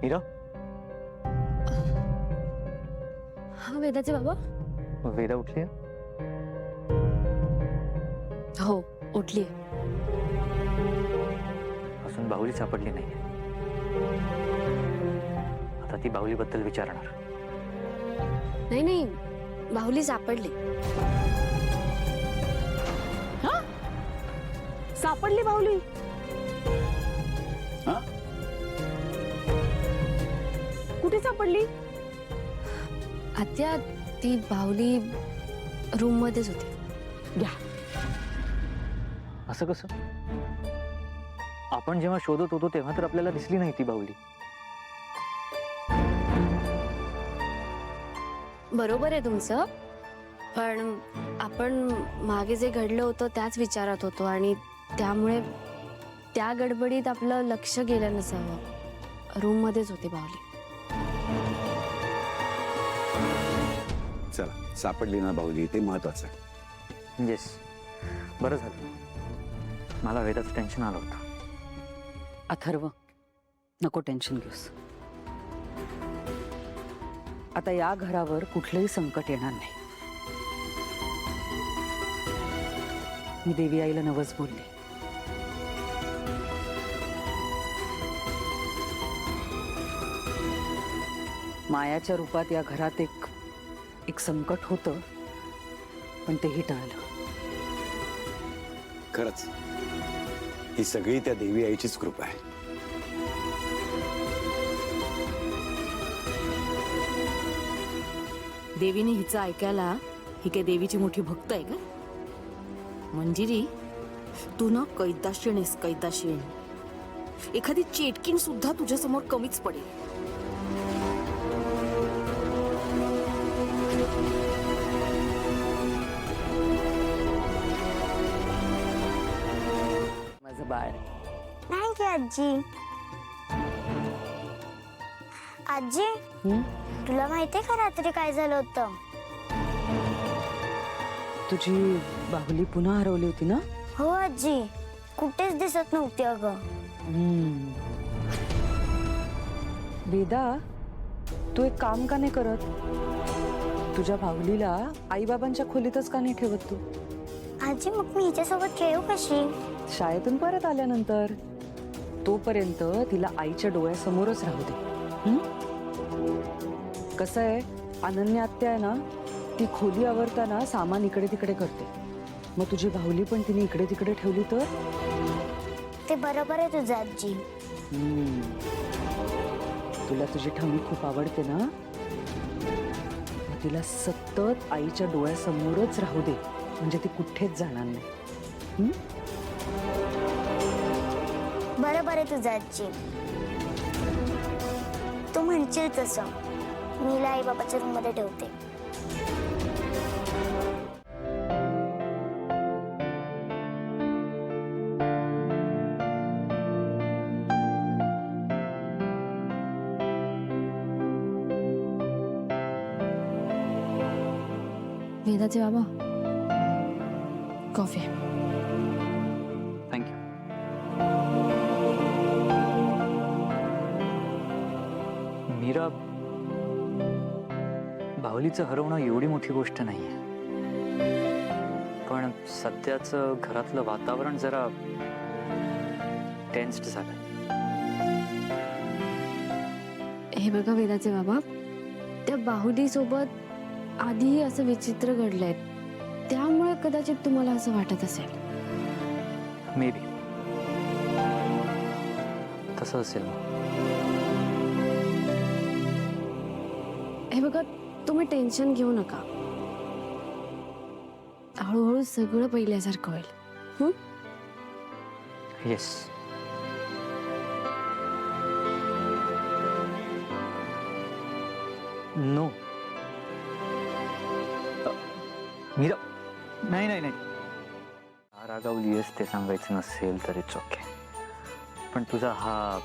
मीरा, हा वेदाचे बाबा. वेदा उठली आहे? हो उठली. अजून बाहुली सापडली नाही. आता ती बाहुलीबद्दल विचारणार. नाही नाही, बाहुली सापडली. हा? सापडली बाहुली? हा? कुठे सापडली? आत्या, ती बाहुली रूम मध्येच होती. घ्या. असं कसं? आपण जेव्हा शोधत होतो तेव्हा तर आपल्याला दिसली नाही ती बाहुली. बरोबर आहे तुमचं, पण आपण मागे जे घडलं होतं त्याच विचारात होतो आणि त्यामुळे त्या गडबडीत आपलं लक्ष गेलं नसावं. रूम मध्येच होती बाहुली. चला, सापडली ना बाहुली, ते महत्वाचं आहे. येस, बरं झालं. मला वेदाचं टेन्शन आलं होतं. अथर्व, नको टेन्शन घेऊस. आता या घरावर कुठलंही संकट येणार नाही. मी देवी आईला नवस बोलली. मायाच्या रूपात या घरात एक संकट होतं, पण तेही टळलं. खरंच ही सगळी त्या देवी आईचीच कृपा आहे. देवीने हिचं ऐकायला ही काय देवीची मोठी भक्त आहे का? मंजिरी, तू ना कैदाशीण आहेस, कैदाशीण. एखादी चेटकीण सुद्धा तुझ्या समोर कमीच पडेल. माझं बाळ. थँक यू आजी. आजी, तुला माहितीये का रात्री काय झालं होतं? तुझी बाहुली पुन्हा हरवली होती ना? हो आजी, कुठेच दिसत नव्हती अगं. वेदा, तू एक काम का नाही करत? तुझ्या बाहुलीला आईबाबांच्या खोलीतच का नाही ठेवत तू? आजी, मग मी हिच्यासोबत खेळू कशी? शाळेतून परत आल्यानंतर. तोपर्यंत तिला आईच्या डोळ्यासमोरच राहू दे. कसं आहे, अनन्या आत्या आहे ना, ती खोली आवरताना सामान इकडे तिकडे करते. मग तुझी बाहुली पण तिने इकडे तिकडे ठेवली तर? ते बरोबर आहे तुझं आजी. तुला तुझी ठमी खूप आवडते ना, मग तिला सतत आईच्या डोळ्यासमोरच राहू दे, म्हणजे ती कुठेच जाणार नाही. बरोबर आहे तुझं आजी. तू म्हणशील तसं मी हिला आई बाबाच्या रूम मध्ये ठेवते. वेदाचे बाबा, कॉफी. थँक्यू. मीरा, बाहुलीचं हरवणं एवढी मोठी गोष्ट नाहीये, पण सध्याचं घरातलं वातावरण जरा टेन्स्ड झालंय. हे बघा वेदाचे बाबा, त्या बाहुली सोबत आधीही असं विचित्र घडलंय, त्यामुळे कदाचित तुम्हाला असं वाटत असेल. मे बी तसं असेल. हे बघा, तुम्ही टेन्शन घेऊ नका. हळूहळू सगळं पहिल्यासारखं होईल. येस. नो मीरा, नाही नाही नाही, रागावलीयस ते सांगायचं नसेल तर इट्स ओके, पण तुझा हा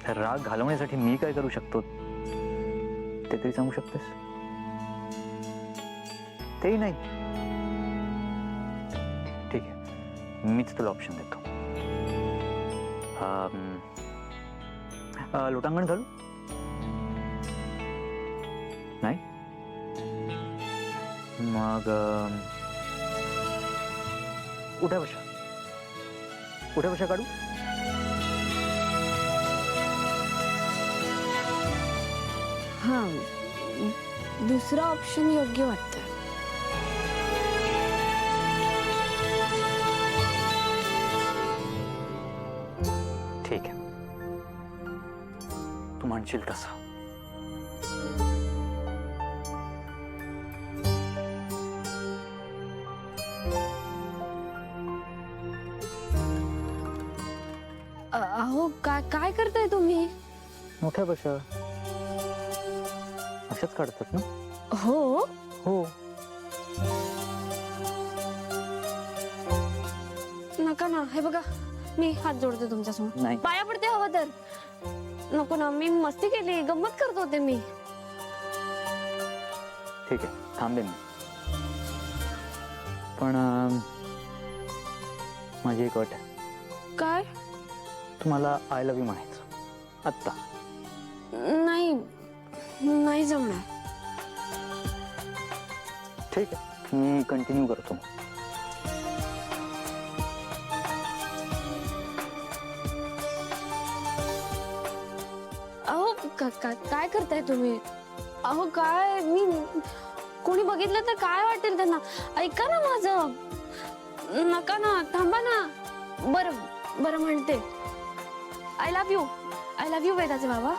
राग घालवण्यासाठी मी काय करू शकतो ते तरी सांगू शकतेस? तेही नाही. ठीक आहे, मीच तुला ऑप्शन देतो. लोटांगण घालू? मग उठा बशा काढू. हा दुसरा ऑप्शन योग्य वाटतं. ठीक आहे, तू म्हणशील तसं. अहो काय करताय तुम्ही? मोठ्या बशा अशाच काढतात ना. हो हो. नका ना, हे बघा मी हात जोडते तुमच्यासमोर. नाही. पाया पडते हवं तर. नको ना, मी मस्ती केली, गंमत करत होते मी. ठीक आहे, थांबेन मी. पण माझी एक अट आहे. काय? तुम्हाला आय लव्ह यू म्हणायचं आत्ता. नाही जमणार. ठीक आहे, मी कंटिन्यू करतो. अहो काय करताय तुम्ही? अहो काय, मी कोणी बघितलं तर काय वाटेल त्यांना? ऐका ना माझं. नका ना, थांबा ना. बरं म्हणते. आय लव्ह यू वेदाचे बाबा.